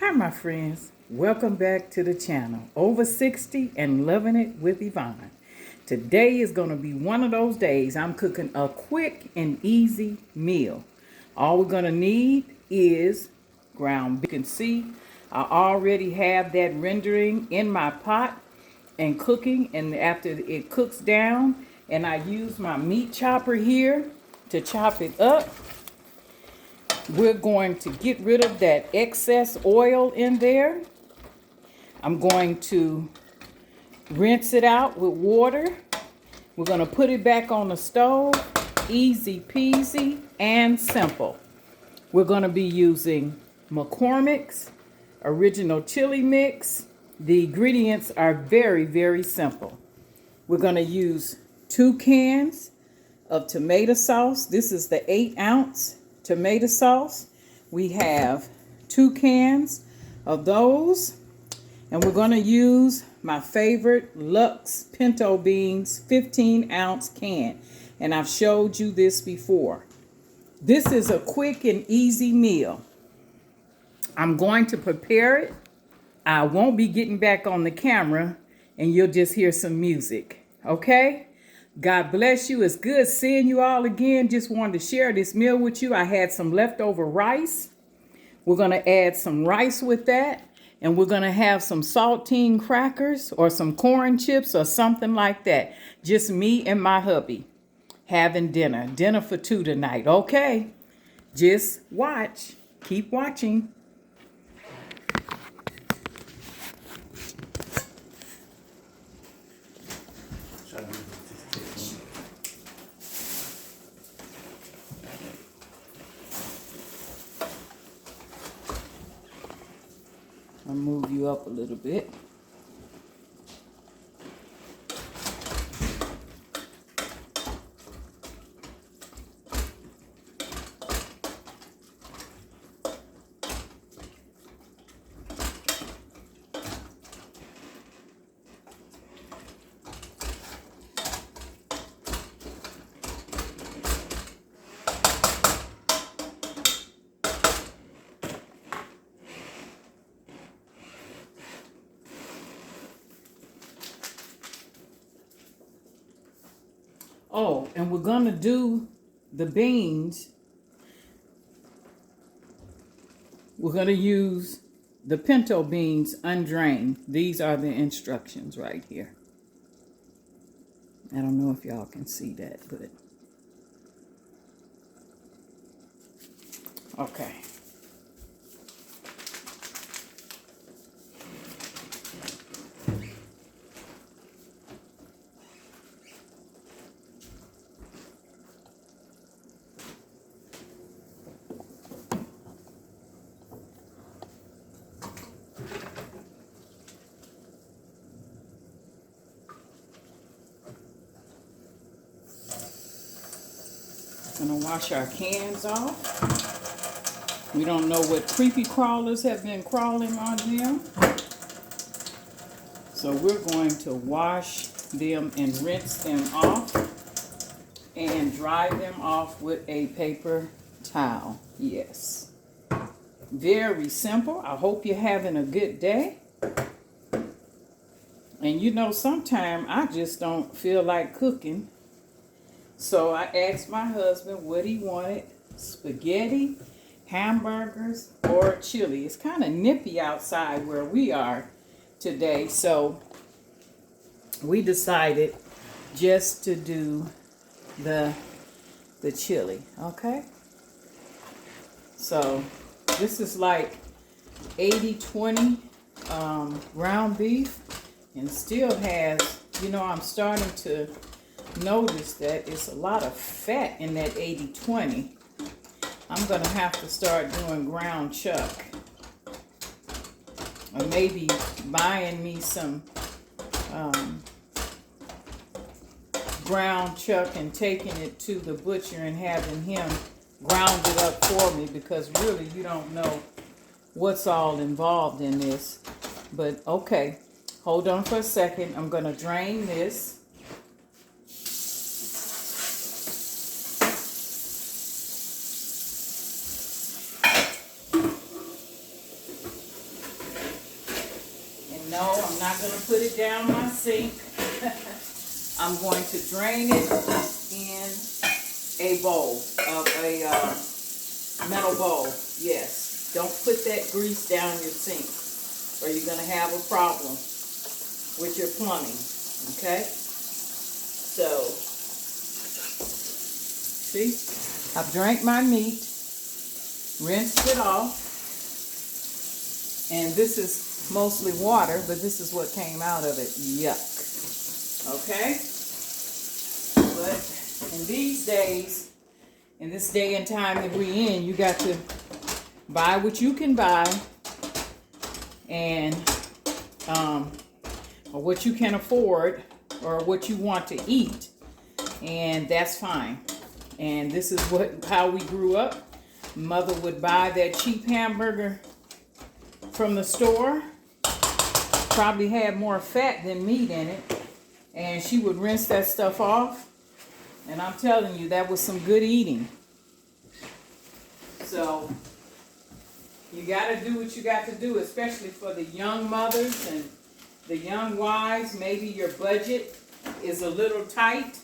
Hi, my friends. Welcome back to the channel. Over 60 and loving it with Yvonne. Today is going to be one of those days I'm cooking a quick and easy meal. All we're going to need is ground beef. You can see I already have that rendering in my pot and cooking. And after it cooks down, and I use my meat chopper here to chop it up, we're going to get rid of that excess oil in there. I'm going to rinse it out with water. We're going to put it back on the stove. Easy peasy and simple. We're going to be using McCormick's original chili mix. The ingredients are very, very simple. We're going to use 2 cans of tomato sauce. This is the 8-ounce tomato sauce. We have 2 cans of those, and we're going to use my favorite Lux pinto beans 15-ounce can, and I've showed you this before. This is a quick and easy meal. I'm going to prepare it. I won't be getting back on the camera, and you'll just hear some music. Okay? God bless you. It's good seeing you all again. Just wanted to share this meal with you. I had some leftover rice. We're going to add some rice with that. And we're going to have some saltine crackers or some corn chips or something like that. Just me and my hubby having dinner. Dinner for 2 tonight. Okay? Just watch. Keep watching. I'll move you up a little bit. Oh, and we're going to do the beans. We're going to use the pinto beans undrained. These are the instructions right here. I don't know if y'all can see that, but okay. Gonna wash our cans off. We don't know what creepy crawlers have been crawling on them. So we're going to wash them and rinse them off and dry them off with a paper towel. Yes. Very simple. I hope you're having a good day. And you know, sometimes I just don't feel like cooking. So I asked my husband what he wanted: spaghetti, hamburgers, or chili. It's kind of nippy outside where we are today, so we decided just to do the chili. Okay, so this is like 80-20 ground beef, and still has, you know, I'm starting to notice that it's a lot of fat in that 80-20. I'm gonna have to start doing ground chuck, or maybe buying me some ground chuck and taking it to the butcher and having him ground it up for me, because really you don't know what's all involved in this. But okay, hold on for a second. I'm gonna drain this. I'm not going to put it down my sink. I'm going to drain it in a bowl, of a metal bowl. Yes. Don't put that grease down your sink, or you're going to have a problem with your plumbing. Okay? So, see? I've drank my meat, rinsed it off, and this is mostly water, but this is what came out of it. Yuck. Okay? But in these days, in this day and time that we're in, you got to buy what you can buy, and or what you can afford, or what you want to eat, and that's fine. And this is how we grew up. Mother would buy that cheap hamburger from the store, probably had more fat than meat in it, and she would rinse that stuff off, and I'm telling you, that was some good eating. So you got to do what you got to do, especially for the young mothers and the young wives. Maybe your budget is a little tight.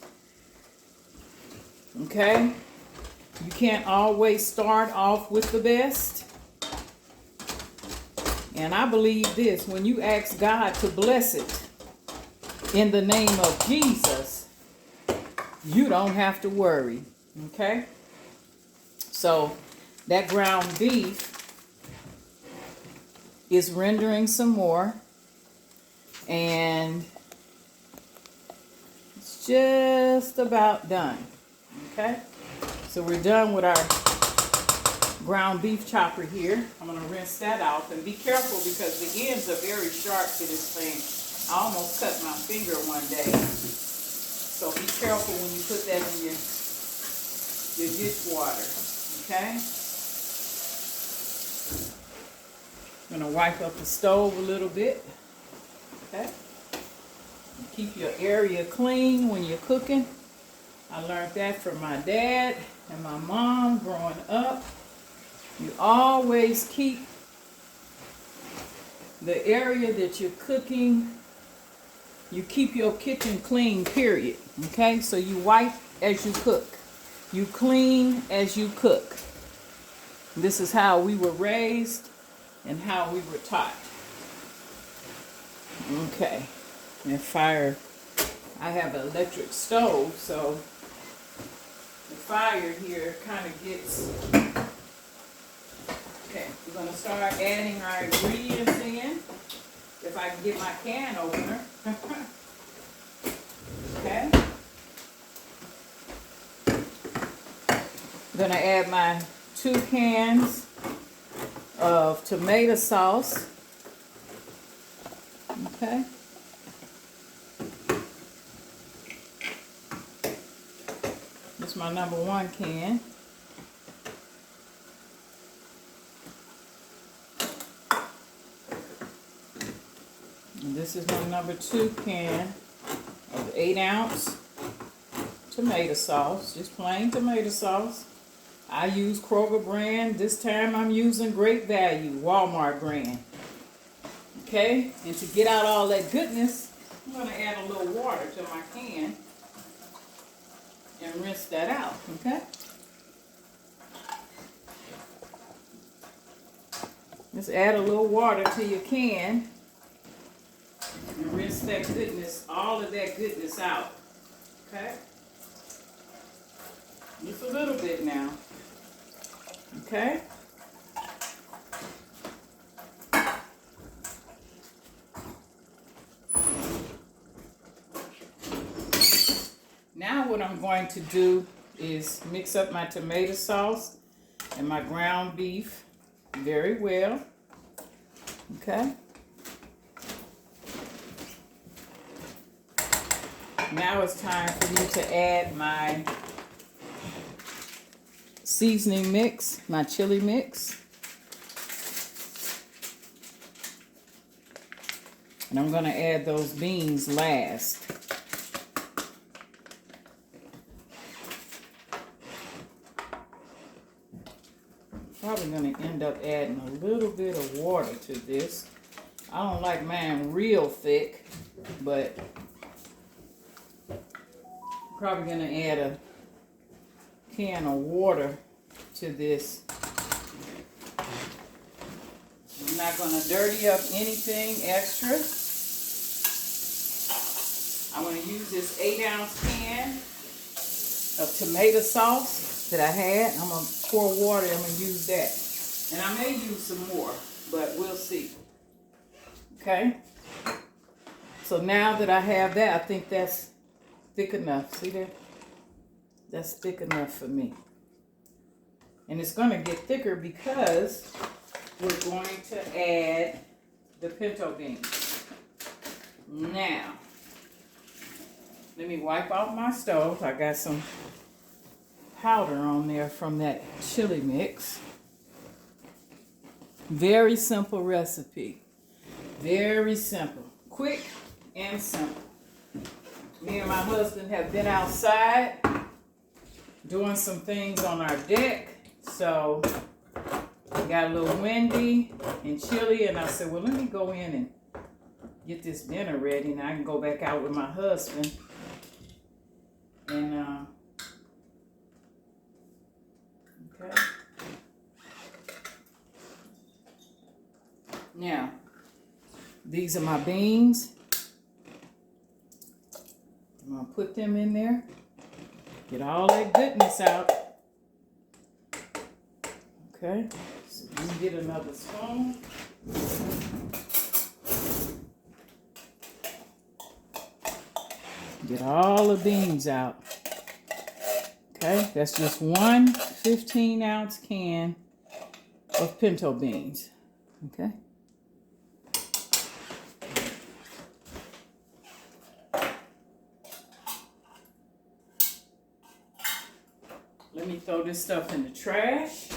Okay? You can't always start off with the best. And I believe this, when you ask God to bless it in the name of Jesus, you don't have to worry. Okay? So that ground beef is rendering some more, and it's just about done. Okay, so we're done with our ground beef chopper here. I'm going to rinse that off, and be careful because the ends are very sharp to this thing. I almost cut my finger one day, so be careful when you put that in your dishwater. Okay, I'm going to wipe up the stove a little bit. Okay, keep your area clean when you're cooking. I learned that from my dad and my mom growing up. You always keep the area that you're cooking, you keep your kitchen clean, period. Okay, so you wipe as you cook. You clean as you cook. This is how we were raised and how we were taught. Okay, and fire. I have an electric stove, so the fire here kind of gets. Okay, we're going to start adding our ingredients in. If I can get my can opener. Okay. I'm going to add my 2 cans of tomato sauce. Okay. This is my number 1 can. And this is my number 2 can of 8-ounce tomato sauce, just plain tomato sauce. I use Kroger brand. This time I'm using Great Value, Walmart brand. Okay, and to get out all that goodness, I'm going to add a little water to my can and rinse that out, okay? Just add a little water to your can and rinse that goodness, all of that goodness out, okay? Just a little bit now, okay? Now what I'm going to do is mix up my tomato sauce and my ground beef very well, okay? Now it's time for me to add my seasoning mix, my chili mix. And I'm going to add those beans last. Probably going to end up adding a little bit of water to this. I don't like mine real thick, but probably gonna add a can of water to this. I'm not gonna dirty up anything extra. I'm gonna use this 8-ounce can of tomato sauce that I had. I'm gonna pour water, I'm gonna use that. And I may use some more, but we'll see. Okay? So now that I have that, I think that's thick enough. See that? That's thick enough for me. And it's gonna get thicker because we're going to add the pinto beans. Now, let me wipe out my stove. I got some powder on there from that chili mix. Very simple recipe. Very simple. Quick and simple. Me and my husband have been outside doing some things on our deck. So it got a little windy and chilly, and I said, well, let me go in and get this dinner ready, and I can go back out with my husband. And okay. Now, these are my beans. I'm gonna put them in there. Get all that goodness out. Okay, so let me get another spoon. Get all the beans out. Okay, that's just one 15-ounce can of pinto beans. Okay. Let me throw this stuff in the trash.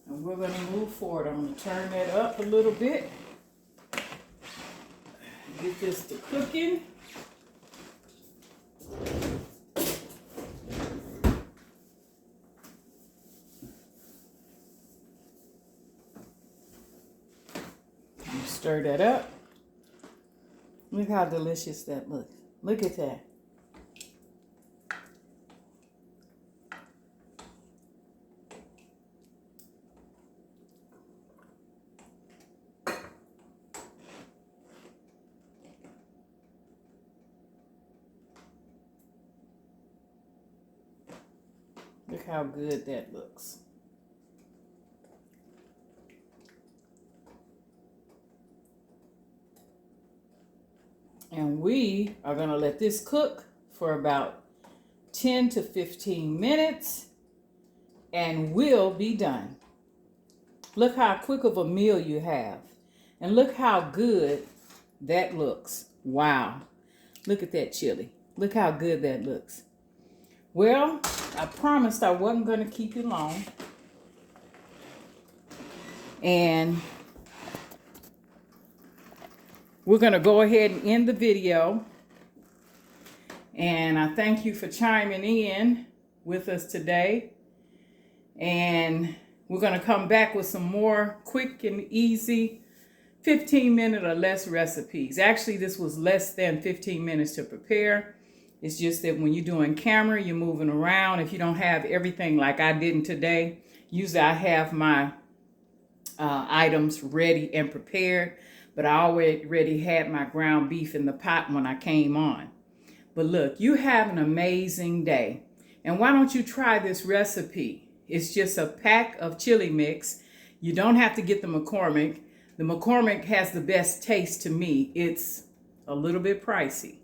And we're going to move forward. I'm going to turn that up a little bit. Get this to cooking. Stir that up. Look how delicious that looks. Look at that. Look how good that looks. And we are going to let this cook for about 10 to 15 minutes and we'll be done. Look how quick of a meal you have. And look how good that looks. Wow. Look at that chili. Look how good that looks. Well, I promised I wasn't going to keep you long. And we're going to go ahead and end the video. And I thank you for chiming in with us today. And we're going to come back with some more quick and easy 15-minute or less recipes. Actually, this was less than 15 minutes to prepare. It's just that when you're doing camera, you're moving around. If you don't have everything like I didn't today, usually I have my items ready and prepared. But I already had my ground beef in the pot when I came on. But look, you have an amazing day. And why don't you try this recipe? It's just a pack of chili mix. You don't have to get the McCormick. The McCormick has the best taste to me. It's a little bit pricey,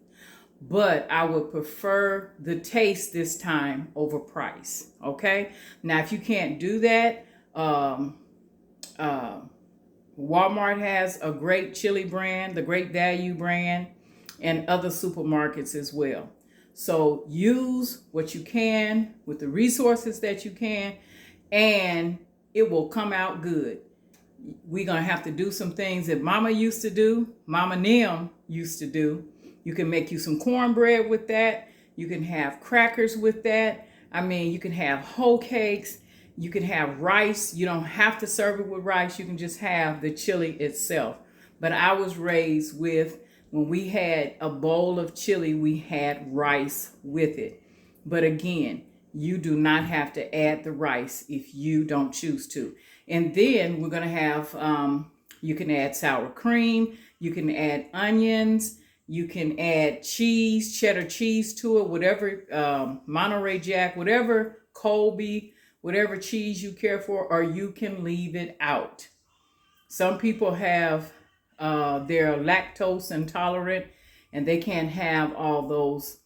but I would prefer the taste this time over price. Okay. Now, if you can't do that, Walmart has a great chili brand, the Great Value brand, and other supermarkets as well. So use what you can with the resources that you can, and it will come out good. We're going to have to do some things that Mama used to do, Mama Nim used to do, You can make you some cornbread with that. You can have crackers with that. I mean, you can have whole cakes. You can have rice. You don't have to serve it with rice. You can just have the chili itself. But I was raised with, when we had a bowl of chili, we had rice with it. But again, you do not have to add the rice if you don't choose to. And then we're going to have, you can add sour cream. You can add onions. You can add cheese, cheddar cheese to it, whatever, Monterey Jack, whatever, Colby, whatever cheese you care for, or you can leave it out. Some people have, they're lactose intolerant and they can't have all those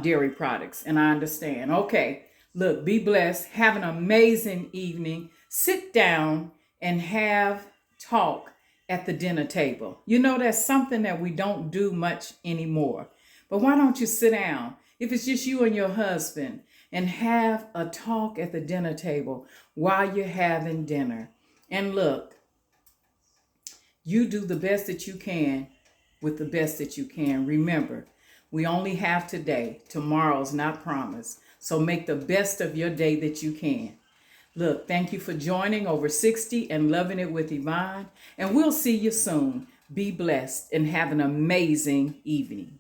dairy products. And I understand. Okay, look, be blessed. Have an amazing evening. Sit down and have talk at the dinner table. You know, that's something that we don't do much anymore. But why don't you sit down, if it's just you and your husband, and have a talk at the dinner table while you're having dinner? And look, you do the best that you can with the best that you can. Remember, we only have today. Tomorrow's not promised. So make the best of your day that you can. Look, thank you for joining Over 60 and Loving It with Yvonne. And we'll see you soon. Be blessed and have an amazing evening.